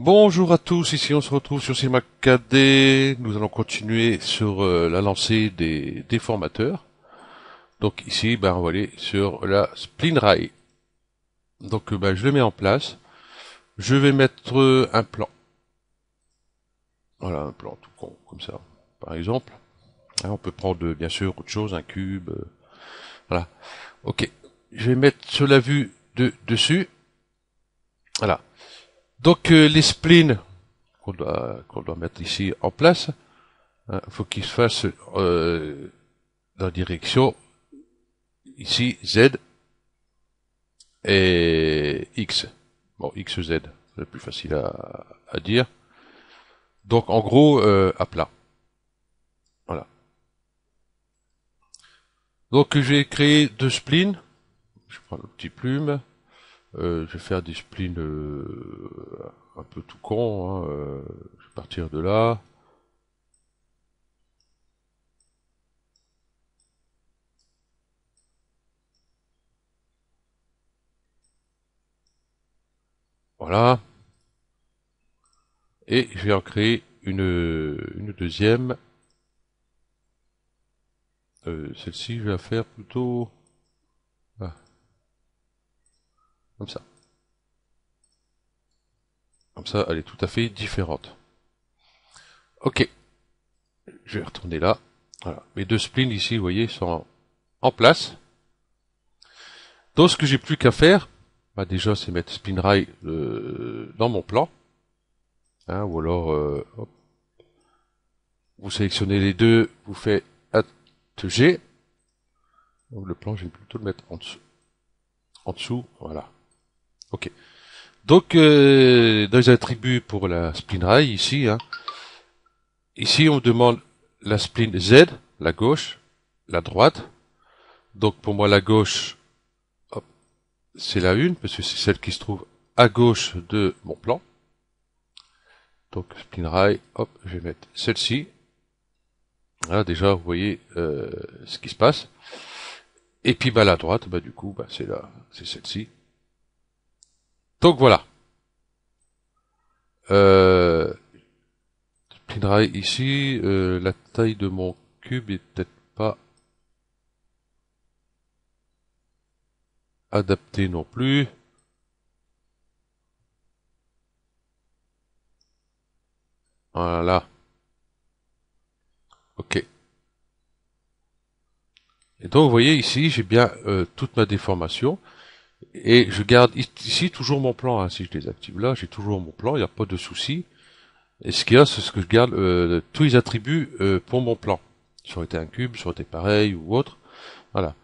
Bonjour à tous, ici on se retrouve sur CinemaCD. Nous allons continuer sur la lancée des déformateurs. Donc ici, on va aller sur la Spline Rail. Donc je le mets en place. Je vais mettre un plan. Voilà, un plan tout con, comme ça, par exemple. Hein, on peut prendre bien sûr autre chose, un cube. Voilà. Ok. Je vais mettre sur la vue dessus. Voilà. Donc les splines qu'on doit mettre ici en place, il faut qu'ils se fassent dans la direction ici Z et X. Bon, XZ, c'est plus facile à dire. Donc en gros, à plat. Voilà. Donc j'ai créé deux splines. Je prends le petit plume. Je vais faire des splines un peu tout con. Hein, je vais partir de là. Voilà. Et je vais en créer une deuxième. Celle-ci, je vais la faire plutôt ah, comme ça. Comme ça, elle est tout à fait différente. Ok, je vais retourner là. Voilà. Mes deux splines ici, vous voyez, sont en place. Donc ce que j'ai plus qu'à faire, déjà c'est mettre spline rail dans mon plan. Hein, ou alors hop, vous sélectionnez les deux, vous faites Alt G. Donc le plan, je vais plutôt le mettre en dessous. En dessous, voilà. Ok. Donc dans les attributs pour la spline rail ici, hein, ici on demande la spline Z, la gauche, la droite. Donc pour moi la gauche, hop, c'est la une, parce que c'est celle qui se trouve à gauche de mon plan. Donc spline rail, hop, je vais mettre celle-ci. Voilà, déjà vous voyez ce qui se passe. Et puis la droite, du coup, c'est celle-ci. Donc voilà. Euh, spline rail ici, la taille de mon cube est peut-être pas adaptée non plus. Voilà. Ok. Et donc vous voyez ici, j'ai bien toute ma déformation. Et je garde ici toujours mon plan. Hein. Si je désactive là, j'ai toujours mon plan, il n'y a pas de souci. Et ce qu'il y a, c'est ce que je garde tous les attributs pour mon plan. Ça aurait été un cube, ça aurait été pareil ou autre. Voilà.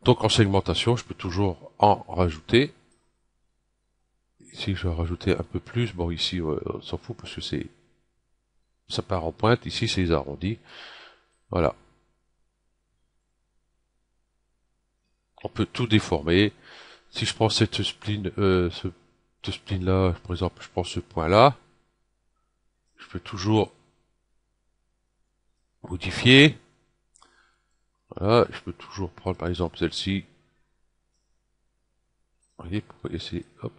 Donc en segmentation, je peux toujours en rajouter. Ici, je vais rajouter un peu plus. Bon, ici, on s'en fout parce que ça part en pointe. Ici, c'est les arrondis. Voilà. On peut tout déformer. Si je prends cette spline, ce spline là, par exemple, je prends ce point là, je peux toujours modifier. Voilà, je peux toujours prendre par exemple celle-ci. Vous voyez, pour essayer, hop,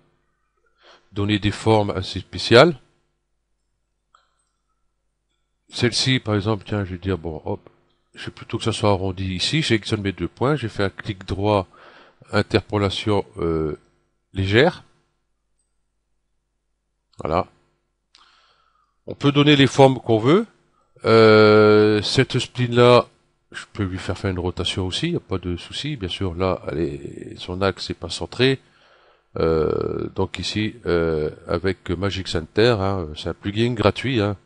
donner des formes assez spéciales. Celle-ci, par exemple, tiens, je vais dire, bon, hop, je vais plutôt que ça soit arrondi ici, je sélectionne mes deux points, j'ai fait un clic droit, interpolation légère. Voilà. On peut donner les formes qu'on veut. Cette spline-là, je peux lui faire une rotation aussi, il n'y a pas de souci. Bien sûr, là, son axe n'est pas centré. Donc ici, avec Magic Center, hein, c'est un plugin gratuit. Hein.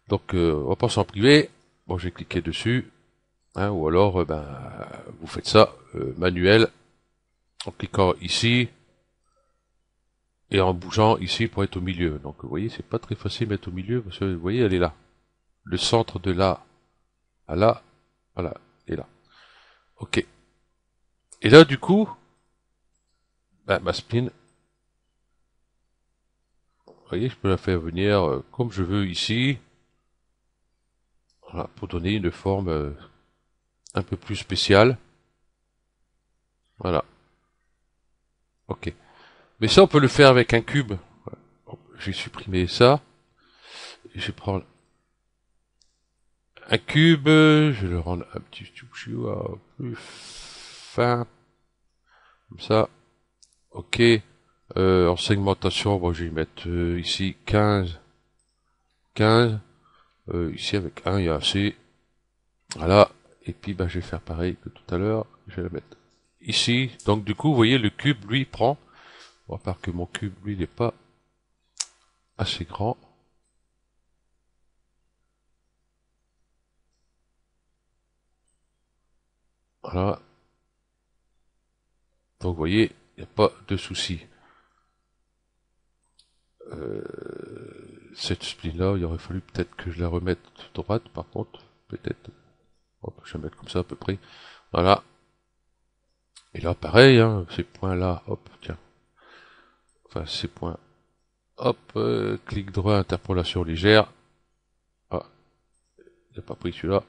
Donc, on va pas s'en priver. Bon, j'ai cliqué dessus. Hein, ou alors, vous faites ça manuel en cliquant ici et en bougeant ici pour être au milieu. Donc, vous voyez, c'est pas très facile de mettre au milieu parce que vous voyez, elle est là. Le centre de là à là, voilà, et là. Ok. Et là, du coup, ma spline, vous voyez, je peux la faire venir comme je veux ici. Voilà, pour donner une forme un peu plus spéciale. Voilà. Ok. Mais ça, on peut le faire avec un cube. je vais supprimer ça. Je vais prendre un cube, je vais le rendre un petit peu plus fin, comme ça. Ok. En segmentation, bon, je vais mettre ici 15. Ici avec 1, il y a assez. Voilà. Et puis je vais faire pareil que tout à l'heure. Je vais la mettre ici. Donc du coup, vous voyez, le cube, lui, prend. Bon, à part que mon cube, lui, il n'est pas assez grand. Voilà. Donc vous voyez, il n'y a pas de souci. Cette spline là, il aurait fallu peut-être que je la remette droite, par contre. Peut-être. Hop, je vais la mettre comme ça à peu près. Voilà. Et là, pareil, hein, ces points-là, hop, tiens. Enfin, ces points. Hop, clic droit, interpolation légère. Ah, j'ai pas pris celui-là.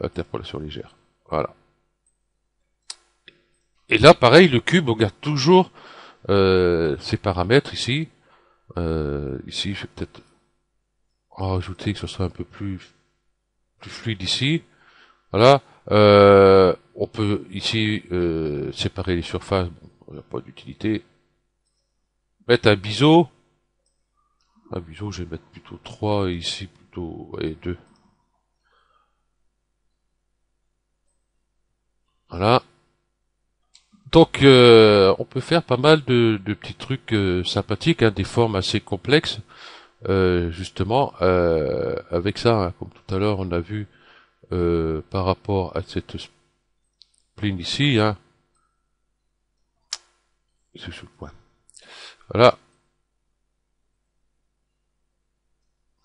Interpolation légère. Voilà. Et là, pareil, le cube, on garde toujours ses paramètres ici. Ici, je vais peut-être en rajouter que ce soit un peu plus fluide ici. Voilà. On peut ici séparer les surfaces. Bon, il n'y a pas d'utilité. Mettre un biseau. Un biseau, je vais mettre plutôt 3 et ici plutôt 2. Voilà. Donc on peut faire pas mal de petits trucs sympathiques, hein, des formes assez complexes, justement avec ça, hein, comme tout à l'heure on a vu par rapport à cette spline ici, hein, c'est ce point. Voilà.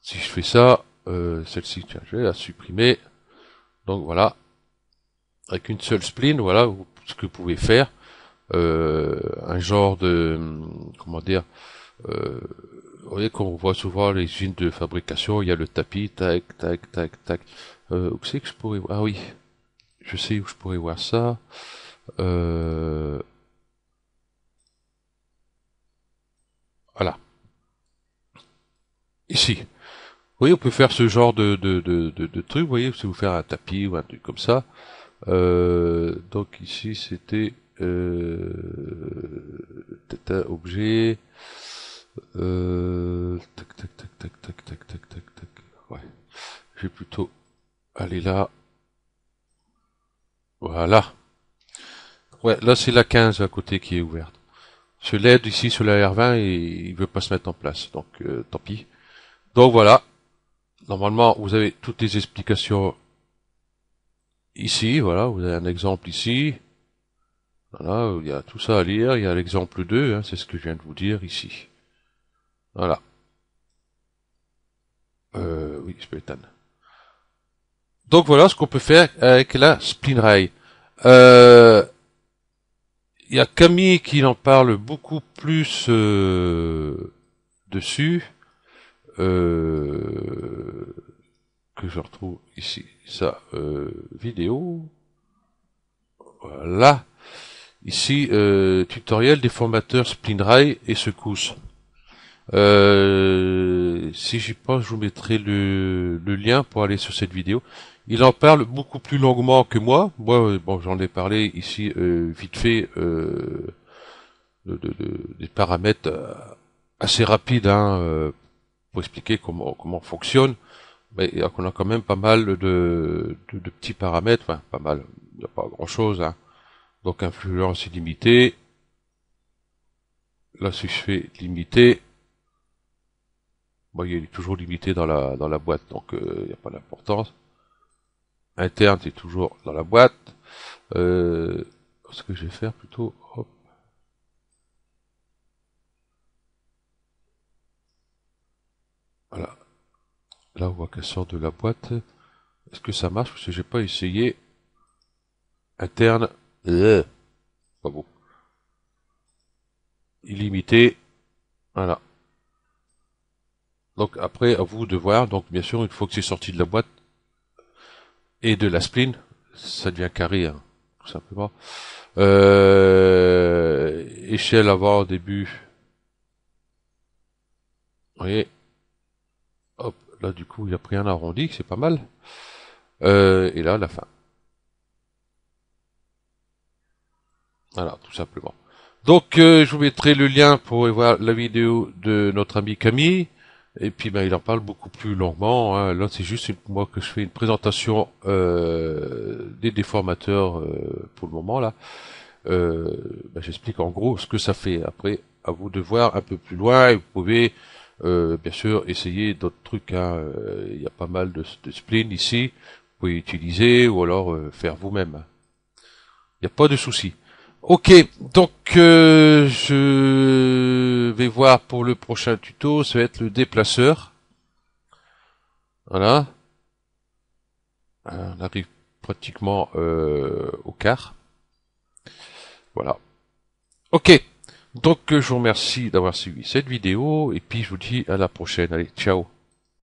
Si je fais ça, celle-ci, tiens, je vais la supprimer. Donc voilà, avec une seule spline, voilà ce que vous pouvez faire. Un genre de, comment dire, vous voyez, comme on voit souvent les usines de fabrication, il y a le tapis, tac, tac, tac, tac. Où c'est que je pourrais voir? Ah oui, je sais où je pourrais voir ça. Voilà, ici. Vous voyez, on peut faire ce genre de truc, vous voyez, si vous faire un tapis ou un truc comme ça. Donc ici, c'était objet. Tac, tac, tac, tac, tac, tac, tac, tac, tac. Ouais, je vais plutôt aller là. Voilà. Ouais, là c'est la 15 à côté qui est ouverte. Ce LED ici sur la R20 et il veut pas se mettre en place, donc tant pis. Donc voilà. Normalement, vous avez toutes les explications ici. Voilà, vous avez un exemple ici. Voilà, il y a tout ça à lire. Il y a l'exemple 2, hein, c'est ce que je viens de vous dire ici. Voilà. Oui, je peux éteindre. Donc voilà ce qu'on peut faire avec la spline rail. Il y a Camille qui en parle beaucoup plus dessus. Que je retrouve ici. Ça, vidéo. Voilà. Ici, tutoriel des formateurs spline rail et secousses. Si j'y pense, je vous mettrai le lien pour aller sur cette vidéo. Il en parle beaucoup plus longuement que moi. Moi, bon, j'en ai parlé ici vite fait des paramètres assez rapides pour expliquer comment on fonctionne. Mais on a quand même pas mal de petits paramètres. Enfin, pas mal. Il n'y a pas grand-chose. Hein. Donc, influence illimitée. Là, si je fais limité, bon, il est toujours limité dans la boîte, donc il n'y a pas d'importance. Interne, c'est toujours dans la boîte. Ce que je vais faire plutôt, hop. Voilà. Là, on voit qu'elle sort de la boîte. Est-ce que ça marche? Parce que j'ai pas essayé. Interne, pas bon. Illimité. Voilà. Donc après, à vous de voir. Donc bien sûr, une fois que c'est sorti de la boîte et de la spline, ça devient carré, hein, tout simplement. Échelle avant, début. voyez, hop, là du coup il a pris un arrondi, c'est pas mal. Et là la fin. Voilà, tout simplement. Donc je vous mettrai le lien pour voir la vidéo de notre ami Camille. Et puis il en parle beaucoup plus longuement. Hein. Là c'est juste moi que je fais une présentation des déformateurs pour le moment là. J'explique en gros ce que ça fait. Après, à vous de voir un peu plus loin. Et vous pouvez bien sûr essayer d'autres trucs. Hein. Il y a pas mal de spleen ici. Vous pouvez utiliser ou alors faire vous-même. Il n'y a pas de souci. Ok, donc je vais voir pour le prochain tuto. Ça va être le déplaceur. Voilà. On arrive pratiquement au quart. Voilà. Ok. Donc je vous remercie d'avoir suivi cette vidéo et puis je vous dis à la prochaine. Allez, ciao.